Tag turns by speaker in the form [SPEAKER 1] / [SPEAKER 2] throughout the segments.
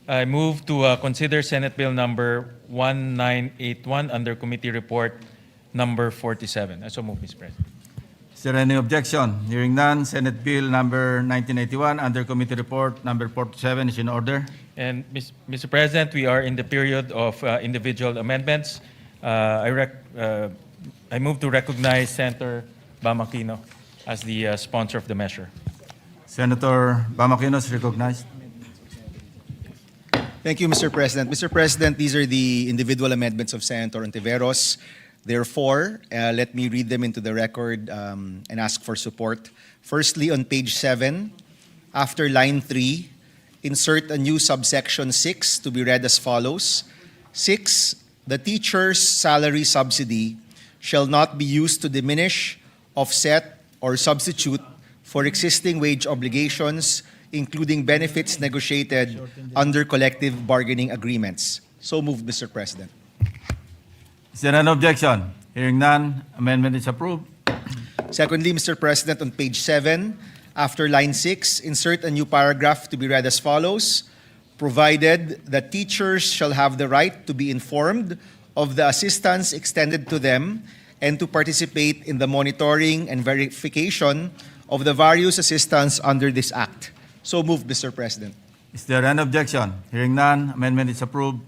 [SPEAKER 1] I move to consider Senate Bill number 1981 under Committee Report number 47. I so move, Mr. President.
[SPEAKER 2] Is there any objection? Hearing none, Senate Bill number 1981 under Committee Report number 47 is in order.
[SPEAKER 1] And Mr. President, we are in the period of individual amendments. I move to recognize Senator Bamakino as the sponsor of the measure.
[SPEAKER 2] Senator Bamakino is recognized.
[SPEAKER 3] Thank you, Mr. President. Mr. President, these are the individual amendments of Senator Ontiveros. There are four. Let me read them into the record and ask for support. Firstly, on page 7, after line 3, insert a new subsection 6 to be read as follows. 6, the teacher's salary subsidy shall not be used to diminish, offset, or substitute for existing wage obligations, including benefits negotiated under collective bargaining agreements. So moved, Mr. President.
[SPEAKER 2] Is there an objection? Hearing none, amendment is approved.
[SPEAKER 3] Secondly, Mr. President, on page 7, after line 6, insert a new paragraph to be read as follows. Provided that teachers shall have the right to be informed of the assistance extended to them and to participate in the monitoring and verification of the various assistance under this Act. So moved, Mr. President.
[SPEAKER 2] Is there an objection? Hearing none, amendment is approved.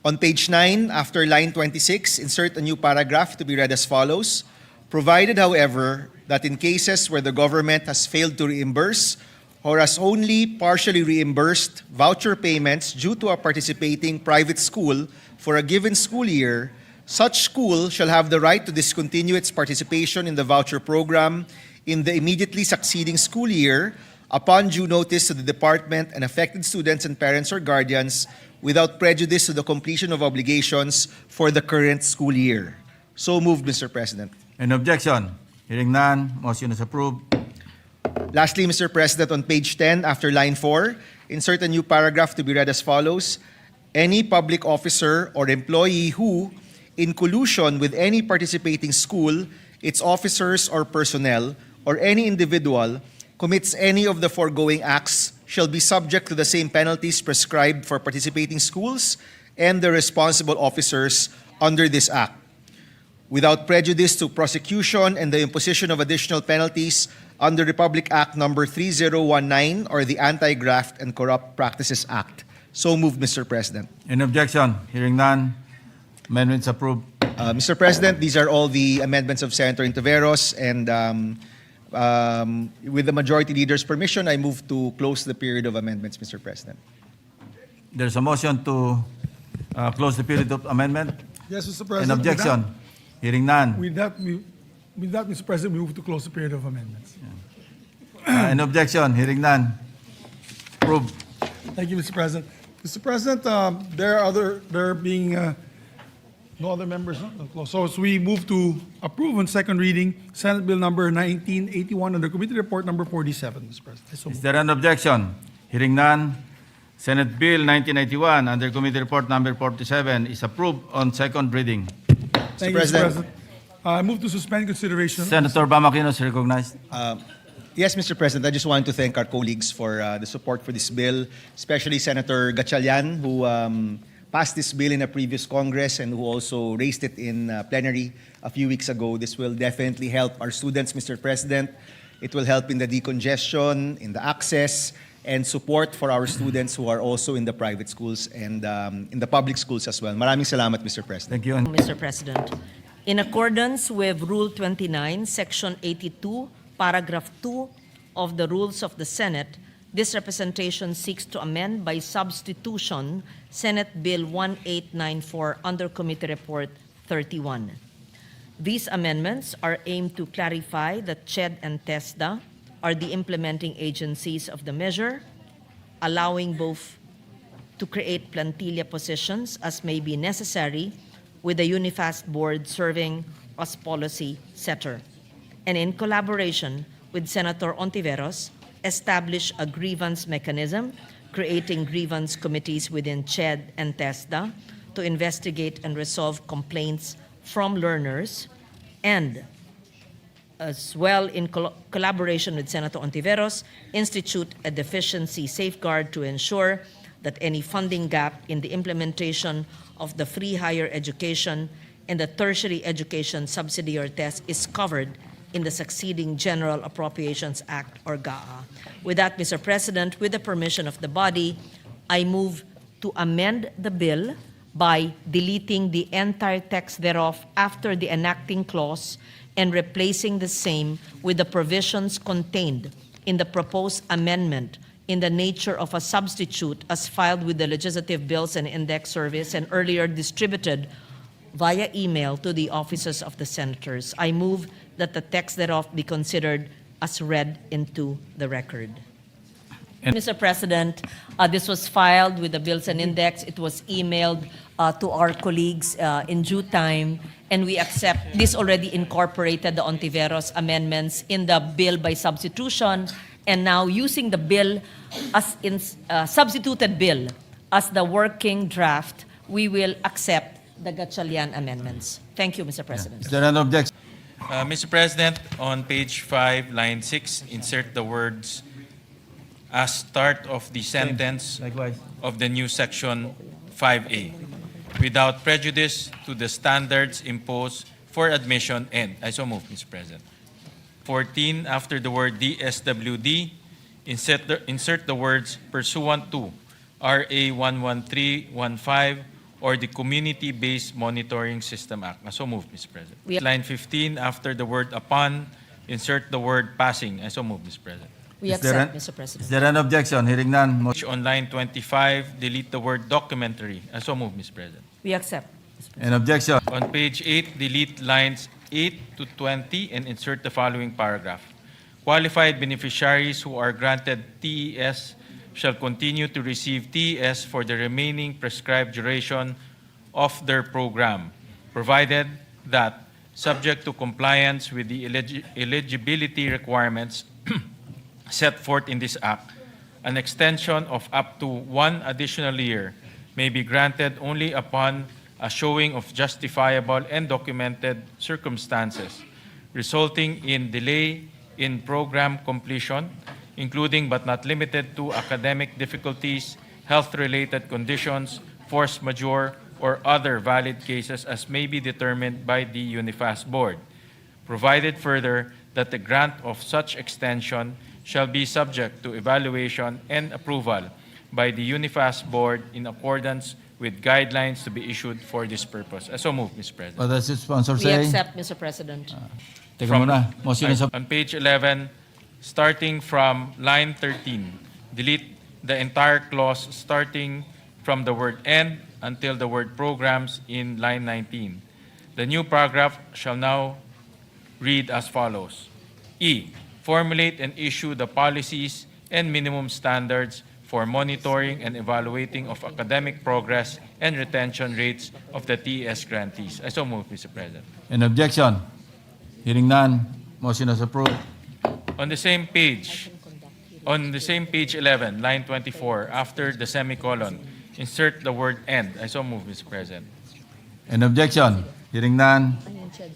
[SPEAKER 3] On page 9, after line 26, insert a new paragraph to be read as follows. Provided, however, that in cases where the government has failed to reimburse or has only partially reimbursed voucher payments due to a participating private school for a given school year, such school shall have the right to discontinue its participation in the voucher program in the immediately succeeding school year upon due notice to the department and affected students and parents or guardians without prejudice to the completion of obligations for the current school year. So moved, Mr. President.
[SPEAKER 2] An objection? Hearing none, motion is approved.
[SPEAKER 3] Lastly, Mr. President, on page 10, after line 4, insert a new paragraph to be read as follows. Any public officer or employee who, in collusion with any participating school, its officers or personnel, or any individual, commits any of the foregoing acts shall be subject to the same penalties prescribed for participating schools and the responsible officers under this Act, without prejudice to prosecution and the imposition of additional penalties under Republic Act number 3019 or the Anti-Graft and Corrupt Practices Act. So moved, Mr. President.
[SPEAKER 2] An objection? Hearing none, amendment is approved.
[SPEAKER 3] Mr. President, these are all the amendments of Senator Ontiveros, and with the majority leader's permission, I move to close the period of amendments, Mr. President.
[SPEAKER 2] There's a motion to close the period of amendment.
[SPEAKER 4] Yes, Mr.
[SPEAKER 2] An
[SPEAKER 4] President.
[SPEAKER 2] objection? Hearing none.
[SPEAKER 4] With that, Mr. President, we move to close the period of amendments.
[SPEAKER 2] An objection? Hearing none. Approved.
[SPEAKER 4] Thank you, Mr. President. Mr. President, there being no other members. So we move to approve on second reading Senate Bill number 1981 under Committee Report number 47, Mr. President. So
[SPEAKER 2] Is there an objection? Hearing none, Senate Bill 1981 under Committee Report number 47 is approved on second reading.
[SPEAKER 4] thank you, Mr.
[SPEAKER 3] President.
[SPEAKER 4] President. I move to suspend consideration.
[SPEAKER 2] Senator Bamakino is recognized.
[SPEAKER 3] Yes, Mr. President, I just want to thank our colleagues for the support for this bill, especially Senator Gatchalian, who passed this bill in a previous Congress and who also raised it in plenary a few weeks ago. This will definitely help our students, Mr. President. It will help in the decongestion, in the access, and support for our students who are also in the private schools and in the public schools as well. Maraming salamat, Mr. President.
[SPEAKER 2] Thank you.
[SPEAKER 5] Mr. President, in accordance with Rule 29, Section 82, Paragraph 2 of the Rules of the Senate, this representation seeks to amend by substitution Senate Bill 1894 under Committee Report 31. These amendments are aimed to clarify that CHED and TESDA are the implementing agencies of the measure, allowing both to create plantilla positions as may be necessary, with the UNIFAST board serving as policy setter, and in collaboration with Senator Ontiveros, establish a grievance mechanism, creating grievance committees within CHED and TESDA to investigate and resolve complaints from learners, and as well in collaboration with Senator Ontiveros, institute a deficiency safeguard to ensure that any funding gap in the implementation of the free higher education and the tertiary education subsidy or test is covered in the succeeding General Appropriations Act or GAA. With that, Mr. President, with the permission of the body, I move to amend the bill by deleting the entire text thereof after the enacting clause and replacing the same with the provisions contained in the proposed amendment in the nature of a substitute as filed with the Legislative Bills and Index Service and earlier distributed via email to the offices of the senators. I move that the text thereof be considered as read into the record. Mr. President, this was filed with the Bills and Index. It was emailed to our colleagues in due time, and we accept this already incorporated the Ontiveros amendments in the bill by substitution, and now using the bill as in substituted bill as the working draft, we will accept the Gatchalian amendments. Thank you, Mr. President.
[SPEAKER 2] Is there an objection?
[SPEAKER 1] Mr. President, on page 5, line 6, insert the words as start of the sentence
[SPEAKER 2] Likewise.
[SPEAKER 1] of the new section 5A, without prejudice to the standards imposed for admission and. I so move, Mr. President. 14, after the word DSWD, insert the words pursuant to RA 11315 or the Community-Based Monitoring System Act. I so move, Mr. President. Line 15, after the word upon, insert the word passing. I so move, Mr. President.
[SPEAKER 5] We
[SPEAKER 2] Is there
[SPEAKER 5] accept,
[SPEAKER 2] an-
[SPEAKER 5] Mr. President.
[SPEAKER 2] Is there an objection? Hearing none.
[SPEAKER 1] On line 25, delete the word documentary. I so move, Mr. President.
[SPEAKER 5] We accept, Mr. President.
[SPEAKER 2] An objection.
[SPEAKER 1] On page 8, delete lines 8 to 20 and insert the following paragraph. Qualified beneficiaries who are granted TES shall continue to receive TES for the remaining prescribed duration of their program, provided that, subject to compliance with the eligibility requirements set forth in this act, an extension of up to 1 additional year may be granted only upon a showing of justifiable and documented circumstances resulting in delay in program completion, including but not limited to academic difficulties, health-related conditions, force majeure, or other valid cases as may be determined by the UNIFAS Board, provided further that the grant of such extension shall be subject to evaluation and approval by the UNIFAS Board in accordance with guidelines to be issued for this purpose. I so move, Mr. President.
[SPEAKER 2] What does the sponsor
[SPEAKER 5] We
[SPEAKER 2] say?
[SPEAKER 5] accept, Mr. President.
[SPEAKER 2] Teka
[SPEAKER 1] From-
[SPEAKER 2] muna. Motion is
[SPEAKER 1] On page 11, starting from line 13, delete the entire clause starting from the word "and" until the word "programs" in line 19. The new paragraph shall now read as follows. E. Formulate and issue the policies and minimum standards for monitoring and evaluating of academic progress and retention rates of the TES grantees. I so move, Mr. President.
[SPEAKER 2] An objection? Hearing none. Motion is approved.
[SPEAKER 1] On the same page 11, line 24, after the semicolon, insert the word "and." I so move, Mr. President.
[SPEAKER 2] An objection? Hearing none.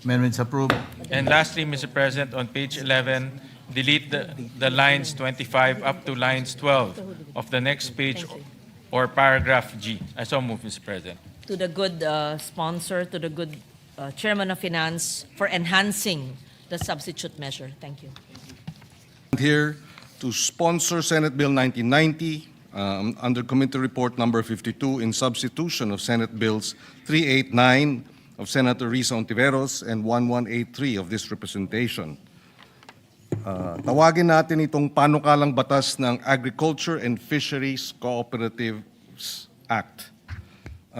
[SPEAKER 2] Amendments approved.
[SPEAKER 1] And lastly, Mr. President, on page 11, delete the lines 25 up to lines 12 of the next page or paragraph G. I so move, Mr. President.
[SPEAKER 5] To the good sponsor, to the good Chairman of Finance for enhancing the substitute measure. Thank you.
[SPEAKER 6] Here to sponsor Senate Bill 1990 under Committee Report Number 52 in substitution of Senate Bills 389 of Senator Risa Ontiveros and 1183 of this representation. Tawagin natin itong panukalang batas ng Agriculture and Fisheries Cooperatives Act.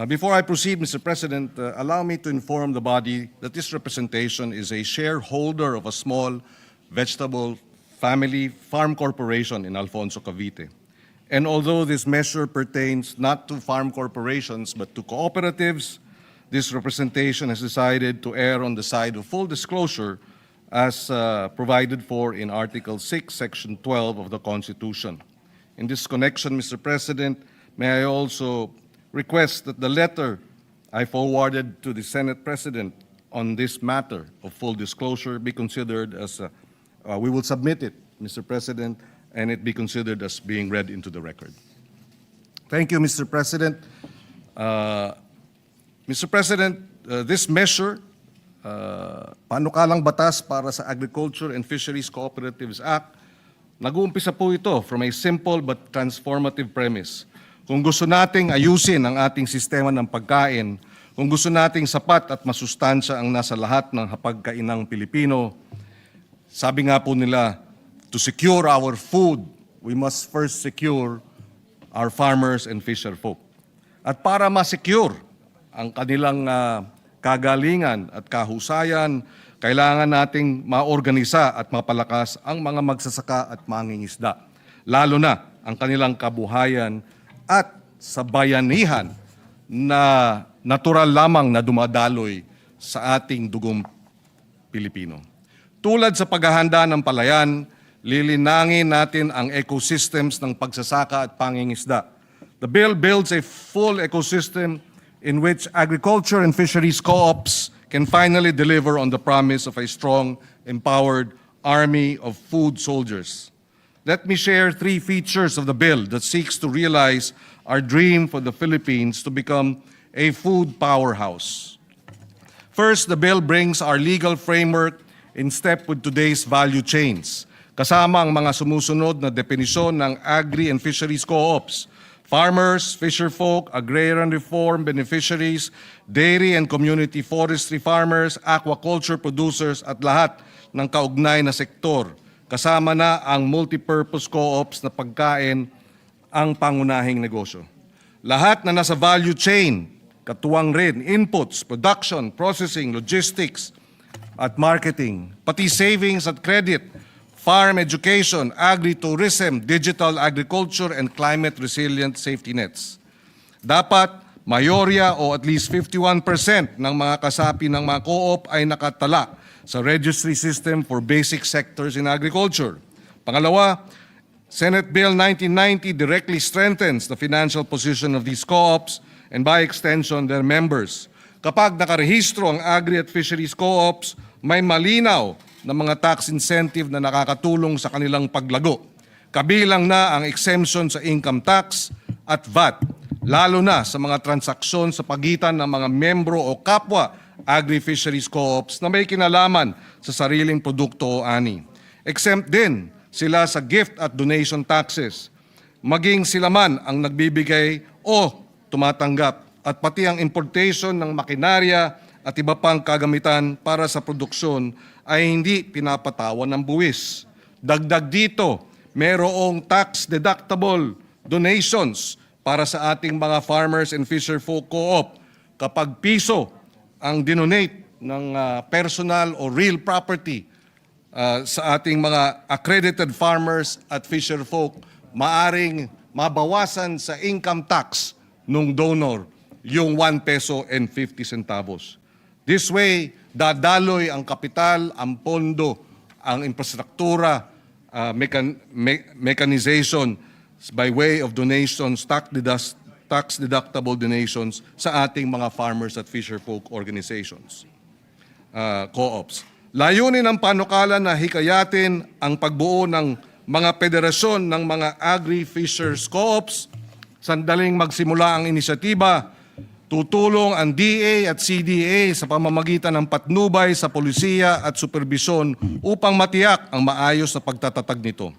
[SPEAKER 6] Before I proceed, Mr. President, allow me to inform the body that this representation is a shareholder of a small vegetable family farm corporation in Alfonso, Cavite. And although this measure pertains not to farm corporations but to cooperatives, this representation has decided to err on the side of full disclosure as provided for in Article 6, Section 12 of the Constitution. In this connection, Mr. President, may I also request that the letter I forwarded to the Senate President on this matter of full disclosure be considered as, we will submit it, Mr. President, and it be considered as being read into the record. Thank Thank you, Mr. President. Mr. President, this measure, panukalang batas para sa Agriculture and Fisheries Cooperatives Act, nag-uumpisa po ito from a simple but transformative premise. Kung gusto nating ayusin ang ating sistema ng pagkain, kung gusto nating sapat at masustansya ang nasa lahat ng hapagkainang Pilipino, sabi nga po nila, to secure our food, we must first secure our farmers and fisherfolk. At para ma-secure ang kanilang kagalingan at kahusayan, kailangan nating maorganisa at mapalakas ang mga magsasaka at mangingisda, lalo na ang kanilang kabuhayan at sa bayanihan na natural lamang na dumadaloy sa ating dugong Pilipino. Tulad sa paghahanda ng palayan, lilinangin natin ang ecosystems ng pagsasaka at pangingisda. The bill builds a full ecosystem in which agriculture and fisheries co-ops can finally deliver on the promise of a strong, empowered army of food soldiers. Let me share 3 features of the bill that seeks to realize our dream for the Philippines to become a food powerhouse. First, the bill brings our legal framework in step with today's value chains, kasama ang mga sumusunod na definisyon ng agri and fisheries co-ops, farmers, fisherfolk, agrarian reform beneficiaries, dairy and community forestry farmers, aquaculture producers at lahat ng kaugnay na sektor. Kasama na ang multipurpose co-ops na pagkain ang pangunahing negosyo. Lahat na nasa value chain, katuwang rin inputs, production, processing, logistics at marketing, pati savings at credit, farm education, agri-tourism, digital agriculture, and climate-resilient safety nets. Dapat mayorya o at least 51% ng mga kasapi ng mga co-op ay nakatala sa registry system for basic sectors in agriculture. Pangalawa, Senate Bill 1990 directly strengthens the financial position of these co-ops and by extension their members. Kapag nakarehistro ang agri at fisheries co-ops, may malinaw na mga tax incentive na nakakatulong sa kanilang paglago. Kabilang na ang exemption sa income tax at VAT, lalo na sa mga transaksyon sa pagitan ng mga membro o kapwa agri-fisheries co-ops na may kinalaman sa sariling produkto o ani. Exempt din sila sa gift at donation taxes, maging sila man ang nagbibigay o tumatanggap, at pati ang importation ng makinarya at iba pang kagamitan para sa produksyon ay hindi pinapatawan ng buwis. Dagdag dito, mayroong tax-deductible donations para sa ating mga farmers and fisherfolk co-op. Kapag piso ang dinonate ng personal o real property sa ating mga accredited farmers at fisherfolk, maaring mabawasan sa income tax nung donor yung 1 peso and 50 centavos. This way, dadaloy ang kapital, ang pondo, ang infrastruktura, mechanization by way of donations, tax-deductible donations sa ating mga farmers at fisherfolk organizations, co-ops. Layunin ng panukala na hikayatin ang pagbuo ng mga federasyon ng mga agri-fishers co-ops. Sandaling magsimula ang inisyatiba, tutulong ang DA at CDA sa pamamagitan ng patnubay sa polisiya at superbisyon upang matiyak ang maayos na pagtatatag nito.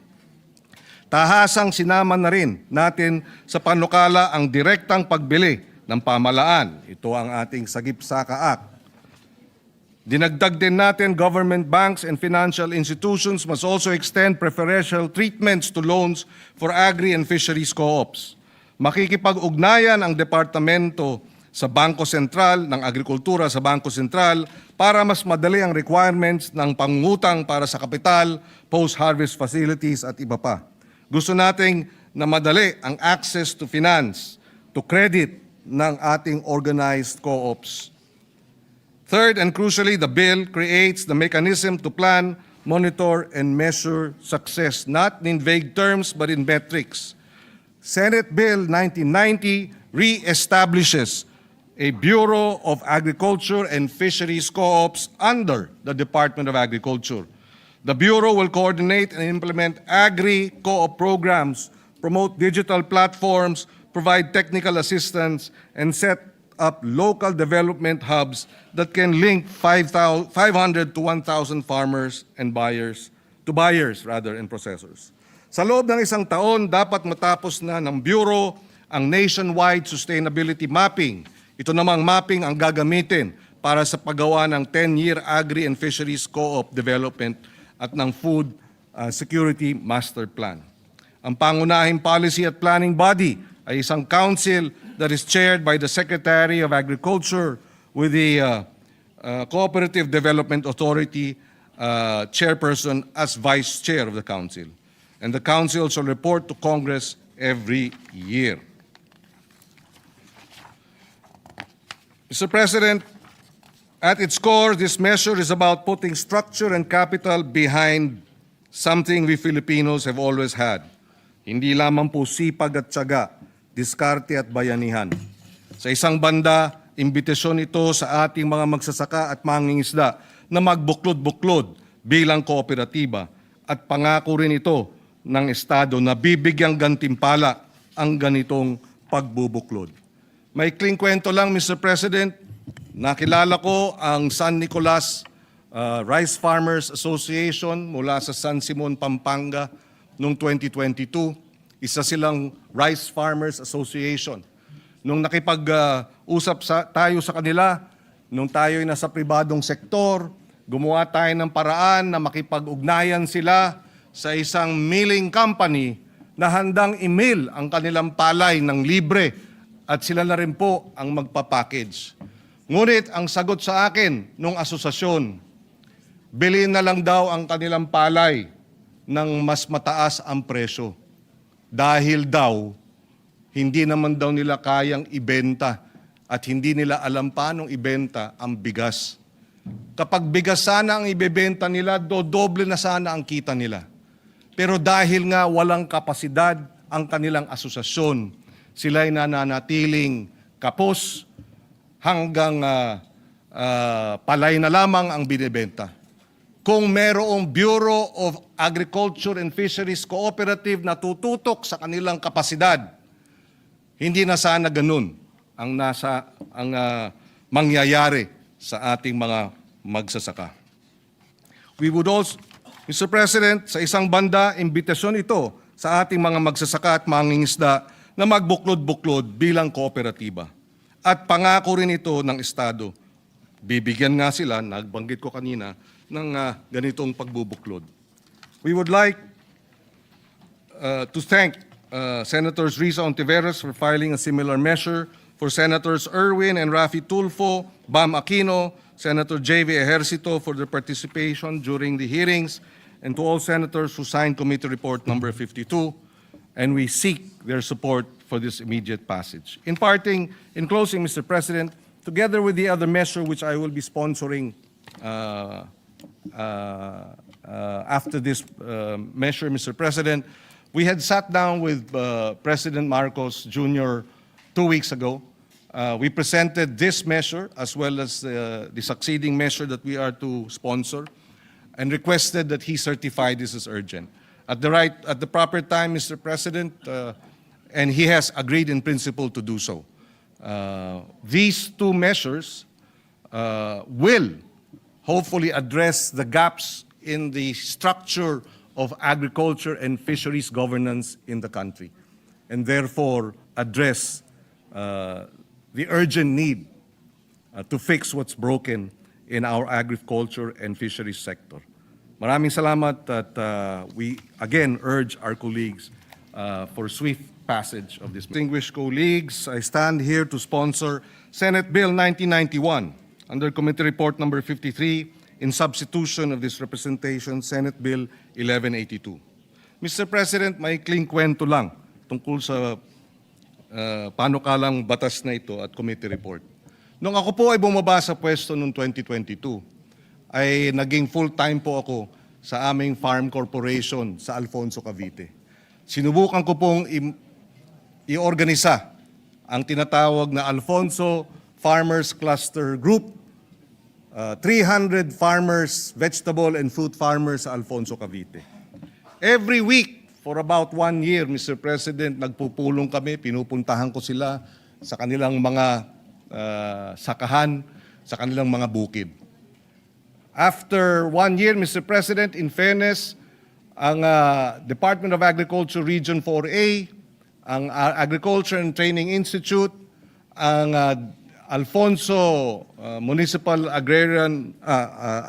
[SPEAKER 6] Tahasang sinama na rin natin sa panukala ang direktang pagbili ng pamalaan. Ito ang ating Sagip Saka Act. Dinagdag din natin government banks and financial institutions must also extend preferential treatments to loans for agri and fisheries co-ops. Makikipag-ugnayan ang departamento sa Bangko Sentral ng Agrikultura sa Bangko Sentral para mas madali ang requirements ng pangungutang para sa kapital, post-harvest facilities at iba pa. Gusto nating na madali ang access to finance, to credit ng ating organized co-ops. Third and crucially, the bill creates the mechanism to plan, monitor, and measure success, not in vague terms but in metrics. Senate Bill 1990 re-establishes a Bureau of Agriculture and Fisheries Co-ops under the Department of Agriculture. The Bureau will coordinate and implement agri-co-op programs, promote digital platforms, provide technical assistance, and set up local development hubs that can link 500 to 1,000 farmers and buyers and processors. Sa loob ng isang taon, dapat matapos na ng Bureau ang nationwide sustainability mapping. Ito namang mapping ang gagamitin para sa paggawa ng 10-year Agri and Fisheries Co-op development at ng Food Security Master Plan. Ang pangunahing policy at planning body ay isang council that is chaired by the Secretary of Agriculture with the Cooperative Development Authority chairperson as vice chair of the council. And the council shall report to Congress every year. Mr. President, at its core, this measure is about putting structure and capital behind something we Filipinos have always had. Hindi lamang po sipag at tiyaga, diskarte at bayanihan. Sa isang banda, imbitasyon ito sa ating mga magsasaka at mangingisda na magbuklod-buklod bilang kooperatiba at pangako rin ito ng Estado na bibigyang gantimpala ang ganitong pagbubuklod. Maikling kwento lang, Mr. President, nakilala ko ang San Nicolas Rice Farmers Association mula sa San Simon, Pampanga noong 2022. Isa silang Rice Farmers Association. Nung nakipag-usap tayo sa kanila, nung tayo'y nasa pribadong sektor, gumawa tayo ng paraan na makipag-ugnayan sila sa isang milling company na handang i-mill ang kanilang palay ng libre at sila na rin po ang magpapackage. Ngunit ang sagot sa akin nung asosasyon, bilhin na lang daw ang kanilang palay ng mas mataas ang presyo. Dahil daw, hindi naman daw nila kayang ibenta at hindi nila alam paano ibenta ang bigas. Kapag bigas sana ang ibebenta nila, dodoble na sana ang kita nila. Pero dahil nga walang kapasidad ang kanilang asosasyon, sila'y nananatiling kapos hanggang palay na lamang ang binibenta. Kung merong Bureau of Agriculture and Fisheries Cooperative na tututok sa kanilang kapasidad, hindi na sana ganun ang mangyayari sa ating mga magsasaka. We would also, Mr. President, sa isang banda, imbitasyon ito sa ating mga magsasaka at mangingisda na magbuklod-buklod bilang kooperatiba. At pangako rin ito ng Estado. Bibigyan nga sila, nagbanggit ko kanina, ng ganitong pagbubuklod. We would like to thank Senators Risa Ontiveros for filing a similar measure, for Senators Erwin and Rafi Tulfo, Bam Aquino, Senator J.V. Ejercito for their participation during the hearings, and to all senators who signed Committee Report number 52, and we seek their support for this immediate passage. In closing, Mr. President, together with the other measure which I will be sponsoring after this measure, Mr. President, we had sat down with President Marcos Jr. 2 weeks ago. We presented this measure as well as the succeeding measure that we are to sponsor and requested that he certify this as urgent. At the proper time, Mr. President, and he has agreed in principle to do so. These two measures will hopefully address the gaps in the structure of agriculture and fisheries governance in the country, and therefore address the urgent need to fix what's broken in our agriculture and fisheries sector. Maraming salamat at we again urge our colleagues for swift passage of this. Distinguished colleagues, I stand here to sponsor Senate Bill 1991 under Committee Report number 53 in substitution of this representation, Senate Bill 1182. Mr. President, maikling kwento lang tungkol sa panukalang batas na ito at committee report. Nung ako po ay bumaba sa pwesto noong 2022, ay naging full-time po ako sa aming farm corporation sa Alfonso, Cavite. Sinubukan ko pong i-organisa ang tinatawag na Alfonso Farmers Cluster Group, 300 farmers, vegetable and fruit farmers sa Alfonso, Cavite. Every week, For about 1 year, Mr. President, nagpupulong kami, pinupuntahan ko sila sa kanilang mga sakahan, sa kanilang mga bukid. After 1 year, Mr. President, in fairness, ang Department of Agriculture Region 4A, ang Agriculture and Training Institute, ang Alfonso Municipal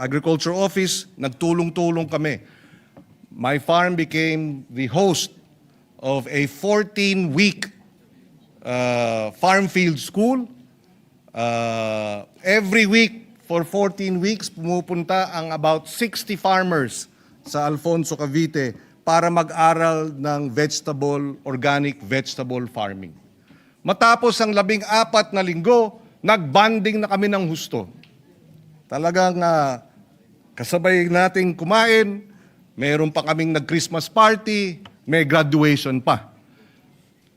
[SPEAKER 6] Agriculture Office, nagtulong-tulong kami. My farm became the host of a 14-week farm field school. Every week for 14 weeks, pumupunta ang about 60 farmers sa Alfonso, Cavite para mag-aral ng organic vegetable farming. Matapos ang 14 na linggo, nagbanding na kami ng husto. Talagang kasabay nating kumain, mayroon pa kaming nag-Christmas party, may graduation pa.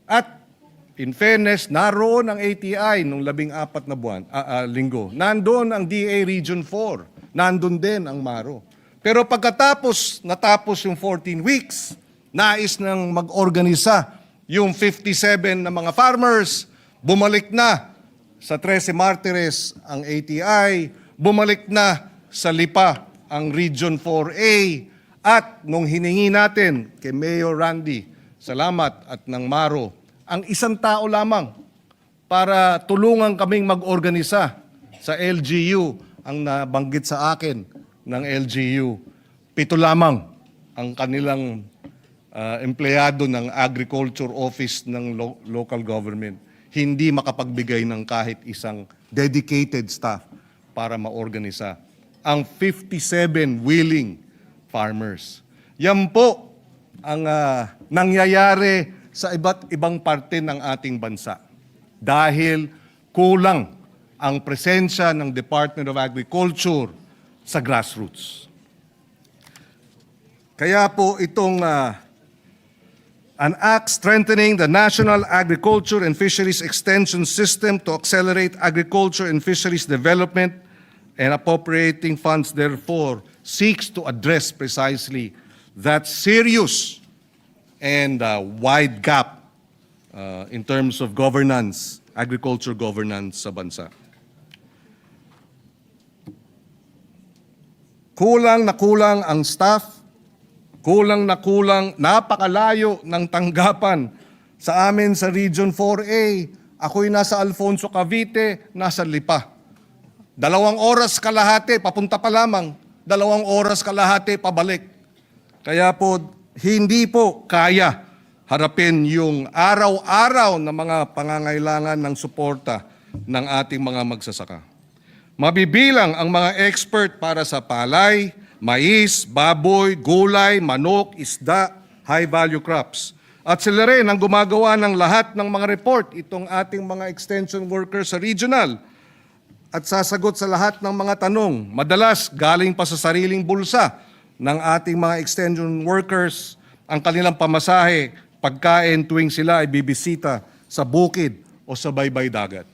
[SPEAKER 6] At in fairness, naroon ang ATI nung 14 na linggo. Nandoon ang DA Region 4. Nandun din ang Maro. Pero natapos yung 14 weeks, nais nang mag-organisa yung 57 na mga farmers, bumalik na sa 13 Martires ang ATI, bumalik na sa Lipa ang Region 4A, at nung hiningi natin kay Mayor Randy, salamat, at ng Maro, ang isang tao lamang para tulungan kaming mag-organisa sa LGU, ang nabanggit sa akin ng LGU. 7 lamang ang kanilang empleyado ng Agriculture Office ng local government. Hindi makapagbigay ng kahit isang dedicated staff para maorganisa ang 57 willing farmers. Yan po ang nangyayari sa iba't ibang parte ng ating bansa dahil kulang ang presensya ng Department of Agriculture sa grassroots. Kaya po itong an act strengthening the National Agriculture and Fisheries Extension System to accelerate agriculture and fisheries development and appropriating funds therefore seeks to address precisely that serious and wide gap in terms of governance, agriculture governance sa bansa. Kulang na kulang ang staff, kulang na kulang, napakalayo ng tanggapan sa amin sa Region 4A. Ako'y nasa Alfonso, Cavite, nasa Lipa. 2 oras kalahati, papunta pa lamang, 2 oras kalahati, pabalik. Kaya po, hindi po kaya harapin yung araw-araw na mga pangangailangan ng suporta ng ating mga magsasaka. Mabibilang ang mga expert para sa palay, mais, baboy, gulay, manok, isda, high-value crops. At sila rin ang gumagawa ng lahat ng mga report, itong ating mga extension workers sa regional. At sasagot sa lahat ng mga tanong, madalas galing pa sa sariling bulsa ng ating mga extension workers ang kanilang pamasahe, pagkain tuwing sila ay bibisita sa bukid o sa baybay dagat.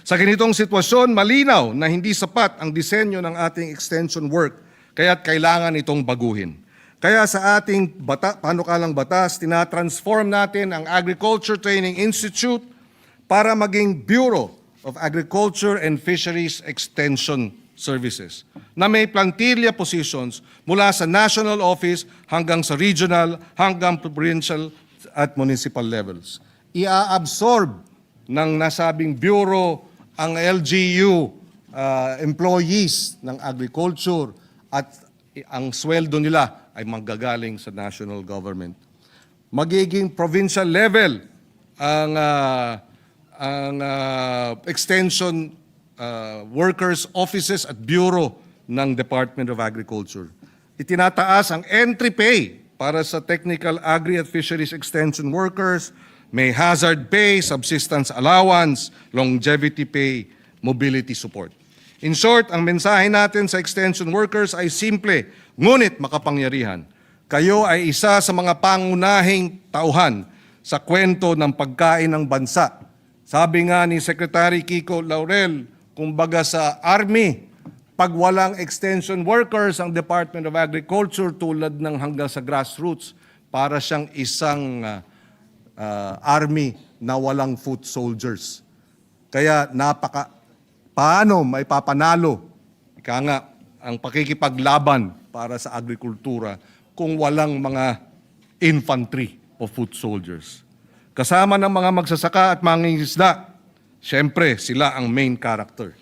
[SPEAKER 6] Sa ganitong sitwasyon, malinaw na hindi sapat ang disenyo ng ating extension work, kaya't kailangan itong baguhin. Kaya sa ating panukalang batas, tinatransform natin ang Agriculture Training Institute para maging Bureau of Agriculture and Fisheries Extension Services na may plantilla positions mula sa national office hanggang sa regional, hanggang provincial at municipal levels. Ia-absorb ng nasabing bureau ang LGU employees ng agriculture at ang sweldo nila ay manggagaling sa national government. Magiging provincial level ang extension workers' offices at bureau ng Department of Agriculture. Itinataas ang entry pay para sa technical agri at fisheries extension workers, may hazard pay, subsistence allowance, longevity pay, mobility support. In short, ang mensahe natin sa extension workers ay simple, ngunit makapangyarihan. Kayo ay isa sa mga pangunahing tauhan sa kwento ng pagkain ng bansa. Sabi nga ni Secretary Kiko Laurel, kumbaga sa Army, pag walang extension workers ang Department of Agriculture tulad ng hanggang sa grassroots, para siyang isang army na walang foot soldiers. Kaya paano may papanalo, ika nga, ang pakikipaglaban para sa agrikultura kung walang mga infantry o foot soldiers. Kasama ng mga magsasaka at mangingisda, siyempre sila ang main character.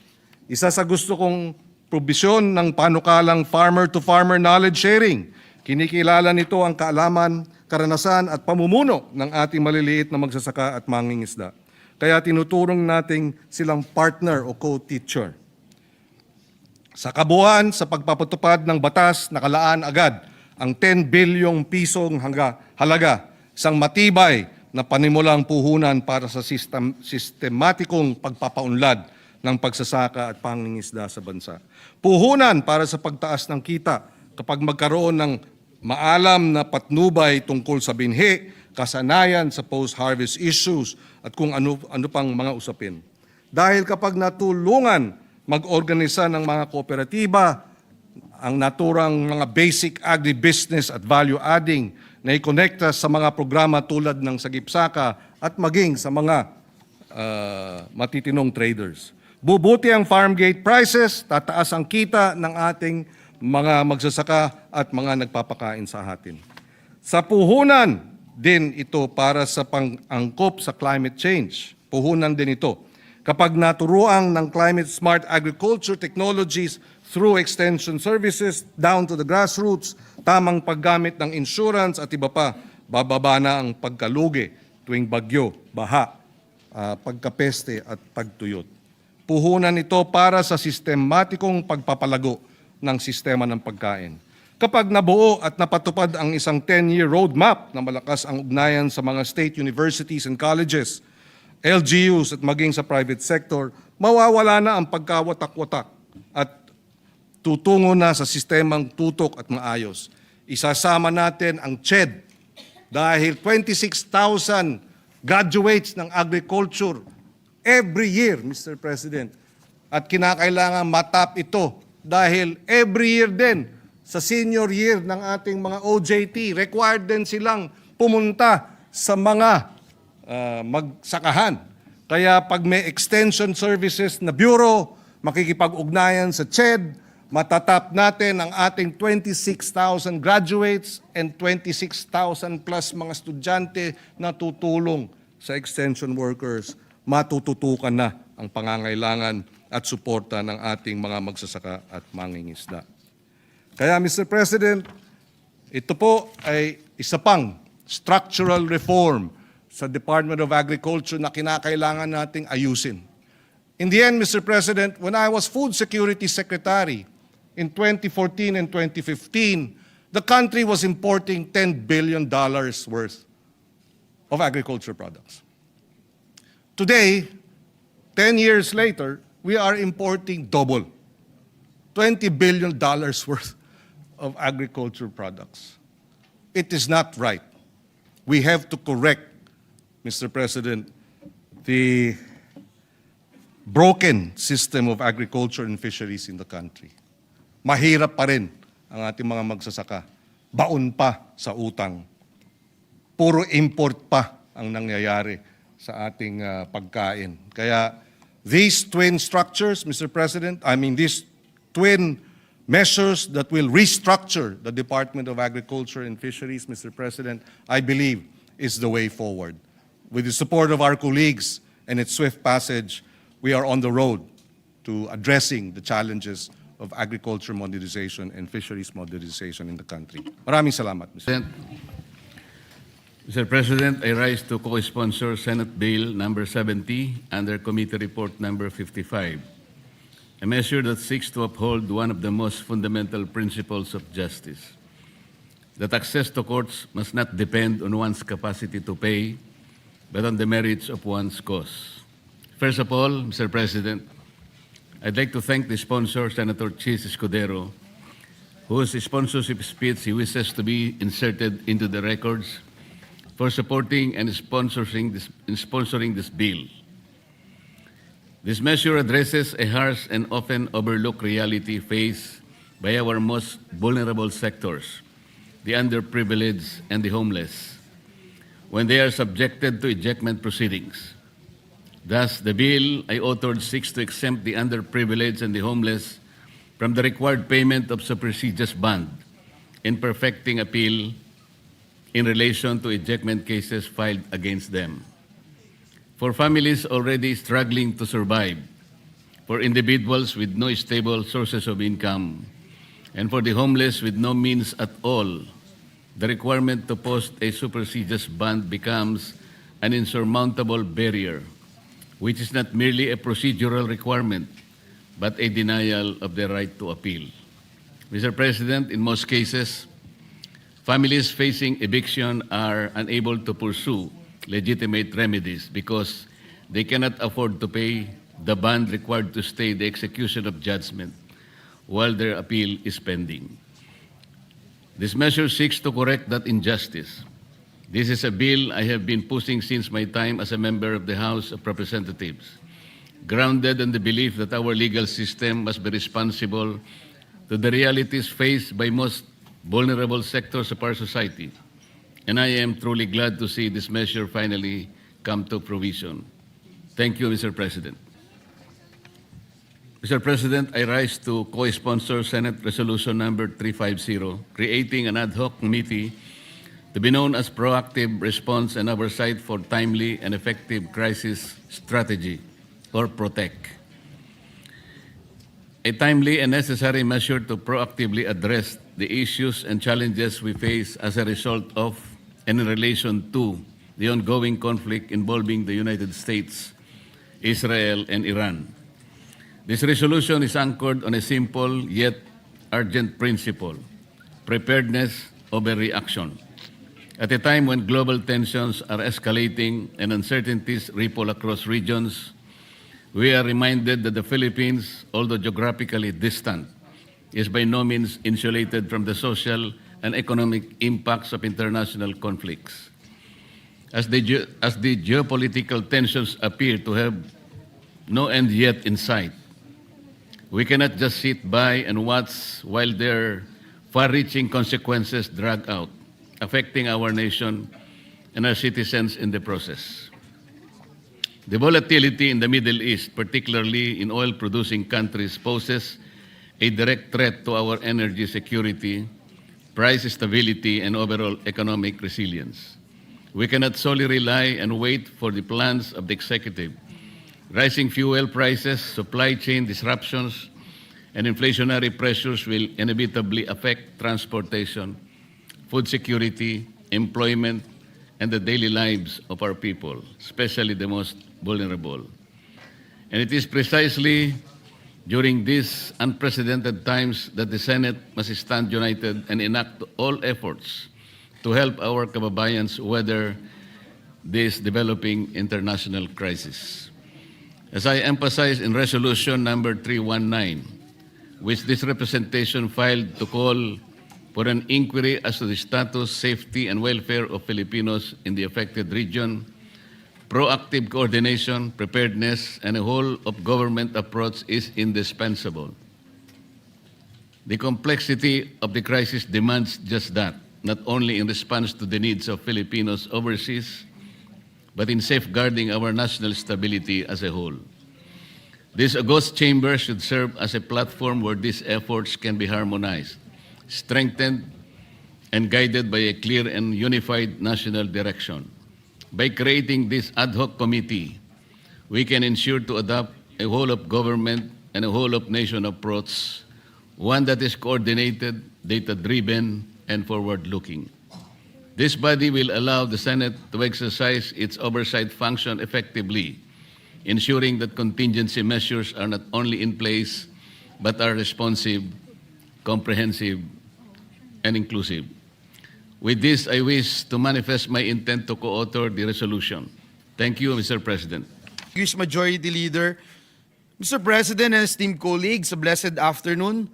[SPEAKER 6] Isa sa gusto kong probisyon ng panukalang farmer-to-farmer knowledge sharing. Kinikilala nito ang kaalaman, karanasan at pamumuno ng ating maliliit na magsasaka at mangingisda. Kaya tinuturong nating silang partner o co-teacher. Sa kabuuan, sa pagpapatupad ng batas, nakalaan agad ang 10 bilyong pisong halaga, isang matibay na panimulang puhunan para sa sistematikong pagpapaunlad ng pagsasaka at pangingisda sa bansa. Puhunan para sa pagtaas ng kita kapag magkaroon ng maalam na patnubay tungkol sa binhi, kasanayan sa post-harvest issues at kung ano pang mga usapin. Dahil kapag natulungan mag-organisa ng mga kooperatiba, ang naturang mga basic agribusiness at value-adding na ikonekta sa mga programa tulad ng Sagip-Saka at maging sa mga matitinong traders. Bubuti ang farm gate prices, tataas ang kita ng ating mga magsasaka at mga nagpapakain sa atin. Sa puhunan din ito para sa pang-angkop sa climate change. Puhunan din ito. Kapag naturuan ng climate smart agriculture technologies through extension services down to the grassroots, tamang paggamit ng insurance at iba pa, bababa na ang pagkalugi tuwing bagyo, baha, pagkapeste at pagtuyot. Puhunan ito para sa sistematikong pagpapalago ng sistema ng pagkain. Kapag nabuo at napatupad ang isang 10-year roadmap na malakas ang ugnayan sa mga state universities and colleges, LGUs at maging sa private sector, mawawala na ang pagkawatak-watak at tutungo na sa sistemang tutok at maayos. Isasama natin ang CHED dahil 26,000 graduates ng agriculture every year, Mr. President. At kinakailangan matap ito dahil every year din sa senior year ng ating mga OJT, required din silang pumunta sa mga magsakahan. Kaya pag may extension services na bureau, makikipag-ugnayan sa CHED, matatap natin ang ating 26,000 graduates and 26,000 plus mga estudyante na tutulong sa extension workers. Matututukan na ang pangangailangan at suporta ng ating mga magsasaka at mangingisda. Kaya Mr. President, ito po ay isa pang structural reform sa Department of Agriculture na kinakailangan nating ayusin. In the end, Mr. President, when I was Food Security Secretary in 2014 and 2015, the country was importing $10 billion worth of agriculture products. Today, 10 years later, we are importing double, $20 billion worth of agriculture products. It is not right. We have to correct, Mr. President, the broken system of agriculture and fisheries in the country. Mahirap pa rin ang ating mga magsasaka. Baon pa sa utang. Puro import pa ang nangyayari sa ating pagkain. Kaya these twin structures, Mr. President, these twin measures that will restructure the Department of Agriculture and Fisheries, Mr. President, I believe is the way forward. With the support of our colleagues and its swift passage, we are on the road to addressing the challenges of agriculture modernization and fisheries modernization in the country. Maraming salamat, Mr.
[SPEAKER 7] Mr. President, I rise to co-sponsor Senate Bill number 70 under Committee Report number 55, a measure that seeks to uphold one of the most fundamental principles of justice, that access to courts must not depend on one's capacity to pay, but on the merits of one's cause. First of all, Mr. President, I'd like to thank the sponsor, Senator Chis Escudero, whose sponsorship speech he wishes to be inserted into the records, for supporting and sponsoring this bill. This measure addresses a harsh and often overlooked reality faced by our most vulnerable sectors, the underprivileged, and the homeless when they are subjected to ejectment proceedings. Thus, the bill I authored seeks to exempt the underprivileged and the homeless from the required payment of supersedeas bond in perfecting appeal in relation to ejectment cases filed against them. For families already struggling to survive, for individuals with no stable sources of income, and for the homeless with no means at all, the requirement to post a supersedeas bond becomes an insurmountable barrier, which is not merely a procedural requirement, but a denial of the right to appeal. Mr. President, in most cases, families facing eviction are unable to pursue legitimate remedies because they cannot afford to pay the bond required to stay the execution of judgment while their appeal is pending. This measure seeks to correct that injustice. This is a bill I have been pushing since my time as a member of the House of Representatives, grounded in the belief that our legal system must be responsible to the realities faced by most vulnerable sectors of our society. And I am truly glad to see this measure finally come to fruition. Thank you, Mr. President. Mr. President, I rise to co-sponsor Senate Resolution Number 350, creating an ad hoc committee to be known as Proactive Response and Oversight for Timely and Effective Crisis Strategy, or PROTEC. A timely and necessary measure to proactively address the issues and challenges we face as a result of and in relation to the ongoing conflict involving the United States, Israel, and Iran. This resolution is anchored on a simple yet urgent principle: preparedness over reaction. At a time when global tensions are escalating and uncertainties ripple across regions, we are reminded that the Philippines, although geographically distant, is by no means insulated from the social and economic impacts of international conflicts. As the geopolitical tensions appear to have no end yet in sight, we cannot just sit by and watch while their far-reaching consequences drag out, affecting our nation and our citizens in the process. The volatility in the Middle East, particularly in oil-producing countries, poses a direct threat to our energy security, price stability, and overall economic resilience. We cannot solely rely and wait for the plans of the executive. Rising fuel prices, supply chain disruptions, and inflationary pressures will inevitably affect transportation, food security, employment, and the daily lives of our people, especially the most vulnerable. And it is precisely during these unprecedented times that the Senate must stand united and enact all efforts to help our kababayans weather this developing international crisis. As I emphasized in Resolution Number 319, which this representation filed to call for an inquiry as to the status, safety, and welfare of Filipinos in the affected region, proactive coordination, preparedness, and a whole-of-government approach is indispensable. The complexity of the crisis demands just that, not only in response to the needs of Filipinos overseas, but in safeguarding our national stability as a whole. This august chamber should serve as a platform where these efforts can be harmonized, strengthened, and guided by a clear and unified national direction. By creating this ad hoc committee, we can ensure to adopt a whole-of-government and a whole-of-nation approach, one that is coordinated, data-driven, and forward-looking. This body will allow the Senate to exercise its oversight function effectively, ensuring that contingency measures are not only in place, but are responsive, comprehensive, and inclusive. With this, I wish to manifest my intent to co-author the resolution. Thank you, Mr. President.
[SPEAKER 8] Distinguished Majority Leader, Mr. President and esteemed colleagues, a blessed afternoon.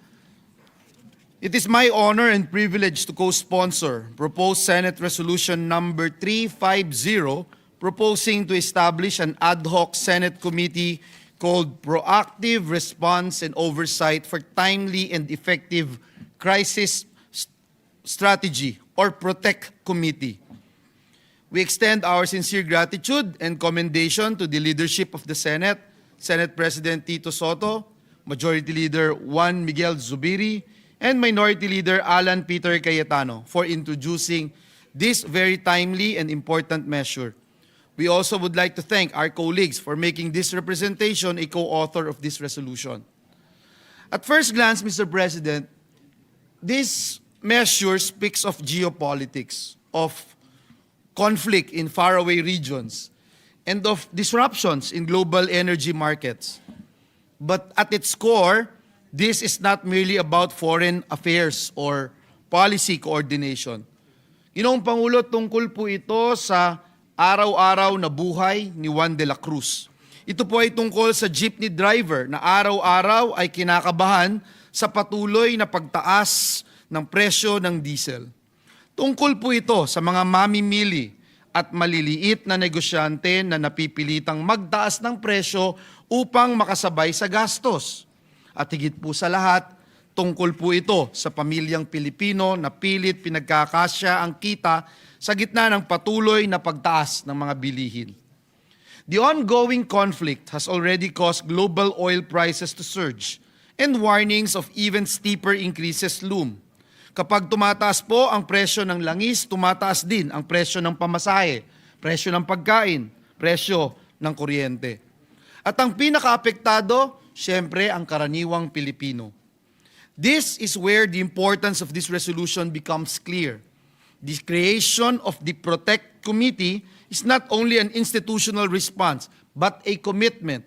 [SPEAKER 8] It is my honor and privilege to co-sponsor proposed Senate Resolution Number 350, proposing to establish an ad hoc Senate committee called Proactive Response and Oversight for Timely and Effective Crisis Strategy or Protect Committee. We extend our sincere gratitude and commendation to the leadership of the Senate, Senate President Tito Soto, Majority Leader Juan Miguel Zubiri, and Minority Leader Alan Peter Cayetano for introducing this very timely and important measure. We also would like to thank our colleagues for making this representation a co-author of this resolution. At first glance, Mr. President, this measure speaks of geopolitics, of conflict in faraway regions, and of disruptions in global energy markets. But at its core, this is not merely about foreign affairs or policy coordination. Ginoong Pangulo, tungkol po ito sa araw-araw na buhay ni Juan de la Cruz. Ito po ay tungkol sa jeepney driver na araw-araw ay kinakabahan sa patuloy na pagtaas ng presyo ng diesel. Tungkol po ito sa mga mamimili at maliliit na negosyante na napipilitang magtaas ng presyo upang makasabay sa gastos. At higit po sa lahat, tungkol po ito sa pamilyang Pilipino na pilit pinagkakasya ang kita sa gitna ng patuloy na pagtaas ng mga bilihin. The ongoing conflict has already caused global oil prices to surge and warnings of even steeper increases loom. Kapag tumataas po ang presyo ng langis, tumataas din ang presyo ng pamasahe, presyo ng pagkain, presyo ng kuryente. At ang pinakaapektado, siyempre, ang karaniwang Pilipino. This is where the importance of this resolution becomes clear. The creation of the Protect Committee is not only an institutional response, but a commitment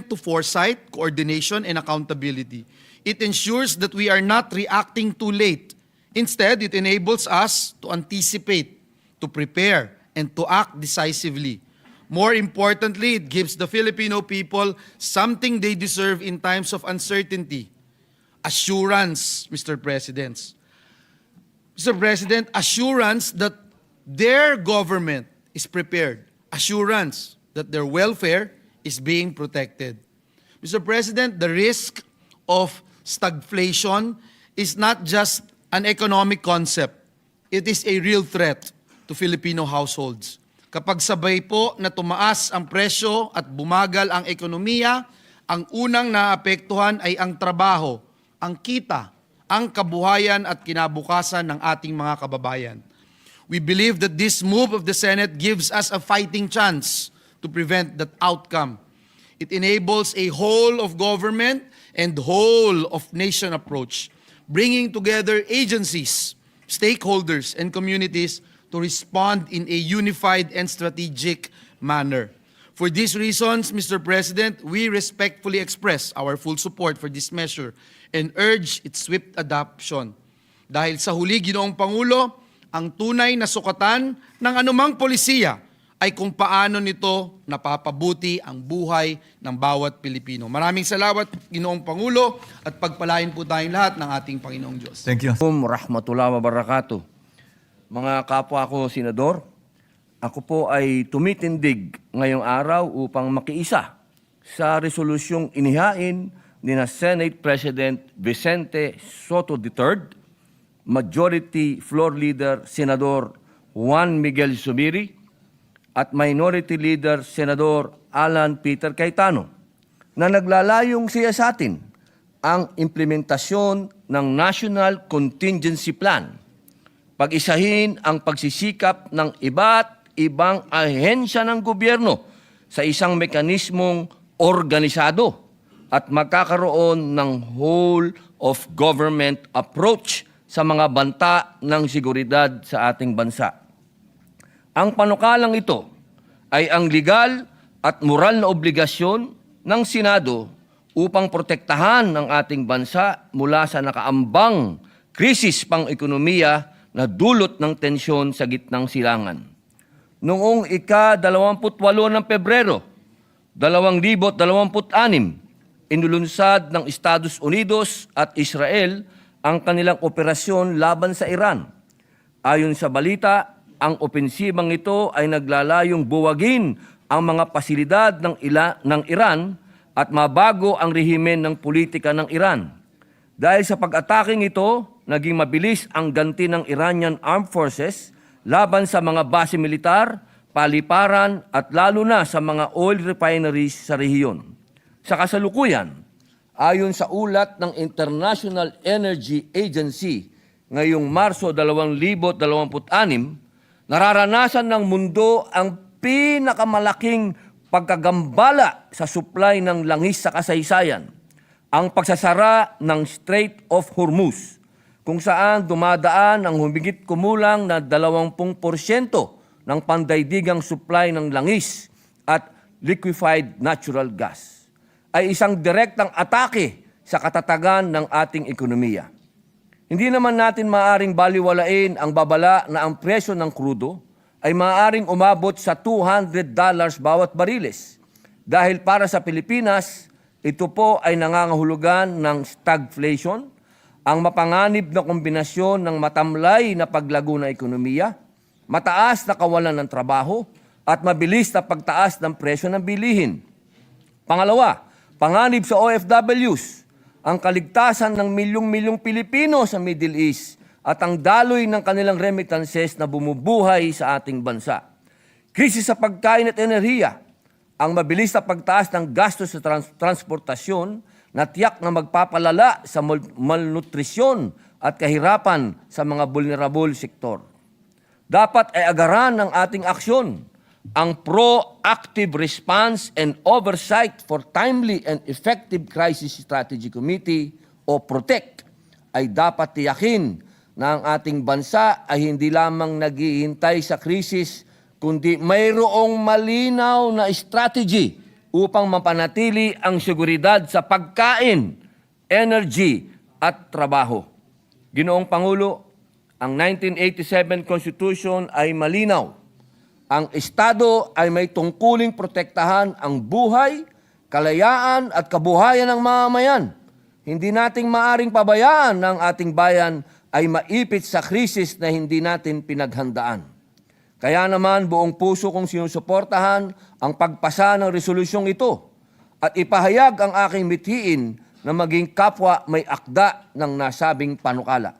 [SPEAKER 8] to foresight, coordination, and accountability. It ensures that we are not reacting too late. Instead, it enables us to anticipate, to prepare, and to act decisively. More importantly, it gives the Filipino people something they deserve in times of uncertainty. Assurance, Mr. President. Mr. President, assurance that their government is prepared. Assurance that their welfare is being protected. Mr. President, the risk of stagflation is not just an economic concept. It is a real threat to Filipino households. Kapag sabay po na tumaas ang presyo at bumagal ang ekonomiya, ang unang naapektuhan ay ang trabaho, ang kita, ang kabuhayan at kinabukasan ng ating mga kababayan. We believe that this move of the Senate gives us a fighting chance to prevent that outcome. It enables a whole of government and whole of nation approach, bringing together agencies, stakeholders, and communities to respond in a unified and strategic manner. For these reasons, Mr. President, we respectfully express our full support for this measure and urge its swift adoption. Dahil sa huli, Ginoong Pangulo, ang tunay na sukatan ng anumang polisiya ay kung paano nito napapabuti ang buhay ng bawat Pilipino. Maraming salamat, Ginoong Pangulo, at pagpalain po tayong lahat ng ating Panginoong Diyos.
[SPEAKER 2] Thank you.
[SPEAKER 9] Rahmatullahi wa barakatuh. Mga kapwa ko, Senador, ako po ay tumitindig ngayong araw upang makiisa sa resolusyong inihain ni na Senate President Vicente Soto III, Majority Floor Leader Senador Juan Miguel Zubiri, at Minority Leader Senador Alan Peter Cayetano, na naglalayong siyasatin ang implementasyon ng National Contingency Plan, pag-isahin ang pagsisikap ng iba't ibang ahensya ng gobyerno sa isang mekanismong organisado at magkakaroon ng whole of government approach sa mga banta ng seguridad sa ating bansa. Ang panukalang ito ay ang legal at moral na obligasyon ng Senado upang protektahan ang ating bansa mula sa nakaambang krisis pang-ekonomiya na dulot ng tensyon sa gitnang silangan. Noong ika-28 ng Pebrero, 2026, inulunsad ng Estados Unidos at Israel ang kanilang operasyon laban sa Iran. Ayon sa balita, ang opensibang ito ay naglalayong buwagin ang mga pasilidad ng Iran at mabago ang rehimen ng politika ng Iran. Dahil sa pag-ataking ito, naging mabilis ang ganti ng Iranian Armed Forces laban sa mga base militar, paliparan at lalo na sa mga oil refineries sa rehiyon. Sa kasalukuyan, ayon sa ulat ng International Energy Agency ngayong Marso 2026, nararanasan ng mundo ang pinakamalaking pagkagambala sa supply ng langis sa kasaysayan, ang pagsasara ng Strait of Hormuz, kung saan dumadaan ang humigit kumulang na 20% ng pandaigdigang supply ng langis at liquefied natural gas, ay isang direktang atake sa katatagan ng ating ekonomiya. Hindi naman natin maaaring baliwalain ang babala na ang presyo ng krudo ay maaaring umabot sa $200 bawat bariles. Dahil para sa Pilipinas, ito po ay nangangahulugan ng stagflation, ang mapanganib na kombinasyon ng matamlay na paglago ng ekonomiya, mataas na kawalan ng trabaho, at mabilis na pagtaas ng presyo ng bilihin. Pangalawa, panganib sa OFWs, ang kaligtasan ng milyong-milyong Pilipino sa Middle East at ang daloy ng kanilang remittances na bumubuhay sa ating bansa. Krisis sa pagkain at enerhiya, ang mabilis na pagtaas ng gastos sa transportasyon na tiyak na magpapalala sa malnutrisyon at kahirapan sa mga vulnerable sektor. Dapat ay agaran ng ating aksyon ang Proactive Response and Oversight for Timely and Effective Crisis Strategy Committee o PROTEC ay dapat tiyakin na ang ating bansa ay hindi lamang naghihintay sa krisis kundi mayroong malinaw na strategy upang mapanatili ang seguridad sa pagkain, energy at trabaho. Ginoong Pangulo, ang 1987 Constitution ay malinaw. Ang Estado ay may tungkuling protektahan ang buhay, kalayaan at kabuhayan ng mamamayan. Hindi nating maaring pabayaan na ang ating bayan ay maipit sa krisis na hindi natin pinaghandaan. Kaya naman buong puso kong sinusuportahan ang pagpasa ng resolusyong ito at ipahayag ang aking mithiin na maging kapwa may akda ng nasabing panukala.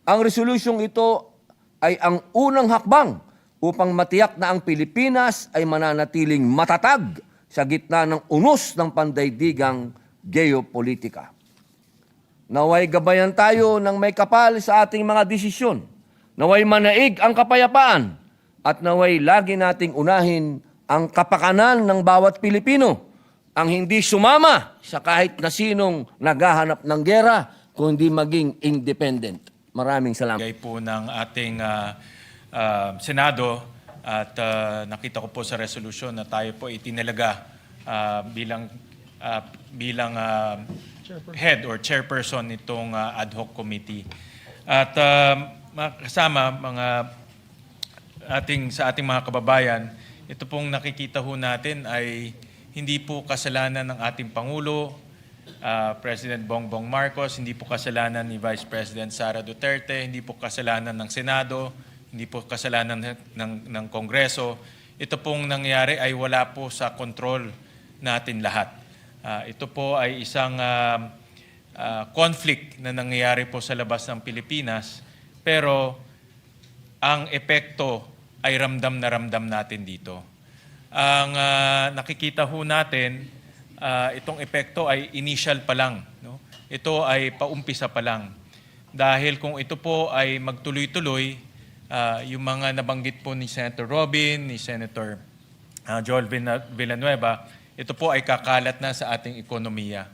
[SPEAKER 9] Ang resolusyong ito ay ang unang hakbang upang matiyak na ang Pilipinas ay mananatiling matatag sa gitna ng unos ng pandaigdigang geopolitika. Naway gabayan tayo ng may kapal sa ating mga desisyon. Naway manaig ang kapayapaan at naway lagi nating unahin ang kapakanan ng bawat Pilipino, ang hindi sumama sa kahit na sinong naghahanap ng gera, kundi maging independent. Maraming salamat.
[SPEAKER 1] Bigay po ng ating Senado at nakita ko po sa resolution na tayo po itinalaga bilang head or chairperson nitong ad hoc committee. At kasama sa ating mga kababayan, ito pong nakikita ho natin ay hindi po kasalanan ng ating Pangulo, President Bongbong Marcos, hindi po kasalanan ni Vice President Sara Duterte, hindi po kasalanan ng Senado, hindi po kasalanan ng Kongreso. Ito pong nangyari ay wala po sa kontrol natin lahat. Ito po ay isang conflict na nangyayari po sa labas ng Pilipinas, pero ang epekto ay ramdam na ramdam natin dito. Ang nakikita ho natin, itong epekto ay initial pa lang. No? Ito ay paumpisa pa lang. Dahil kung ito po ay magtuloy-tuloy, yung mga nabanggit po ni Senator Robin, ni Senator Joel Villanueva, ito po ay kakalat na sa ating ekonomiya.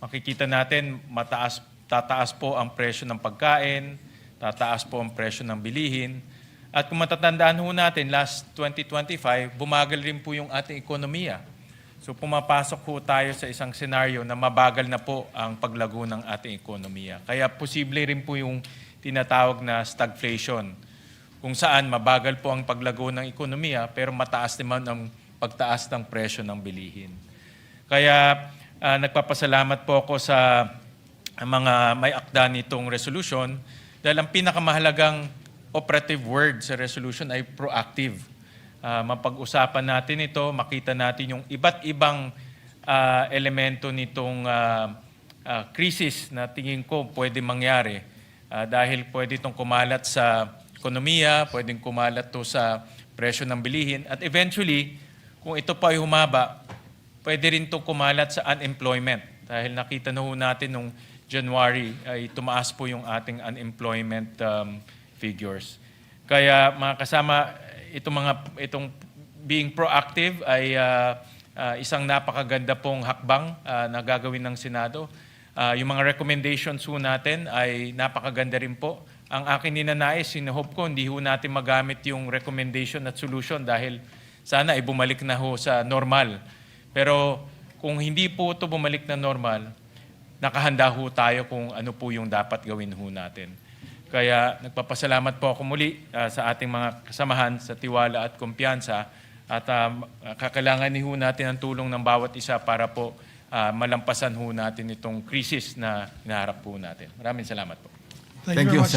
[SPEAKER 1] Makikita natin, tataas po ang presyo ng pagkain, tataas po ang presyo ng bilihin. At kung matatandaan ho natin, last 2025, bumagal rin po yung ating ekonomiya. So pumapasok po tayo sa isang senaryo na mabagal na po ang paglago ng ating ekonomiya. Kaya posible rin po yung tinatawag na stagflation, kung saan mabagal po ang paglago ng ekonomiya pero mataas naman ang pagtaas ng presyo ng bilihin. Kaya nagpapasalamat po ako sa mga may akda nitong resolution dahil ang pinakamahalagang operative word sa resolution ay proactive. Mapag-usapan natin ito, makita natin yung iba't ibang elemento nitong krisis na tingin ko pwede mangyari dahil pwede itong kumalat sa ekonomiya, pwedeng kumalat to sa presyo ng bilihin, at eventually, kung ito pa ay humaba, pwede rin itong kumalat sa unemployment. Dahil nakita na ho natin nung January ay tumaas po yung ating unemployment figures. Kaya mga kasama, itong being proactive ay isang napakaganda pong hakbang na gagawin ng Senado. Yung mga recommendations ho natin ay napakaganda rin po. Ang akin ninanais, sinuhope ko, hindi ho natin magamit yung recommendation at solution dahil sana ay bumalik na ho sa normal. Pero kung hindi po ito bumalik na normal, nakahanda ho tayo kung ano po yung dapat gawin ho natin. Kaya nagpapasalamat po ako muli sa ating mga kasamahan sa tiwala at kumpiyansa at kakailangan ho natin ang tulong ng bawat isa para po malampasan ho natin itong krisis na hinaharap po natin. Maraming salamat po.
[SPEAKER 4] Thank you very much.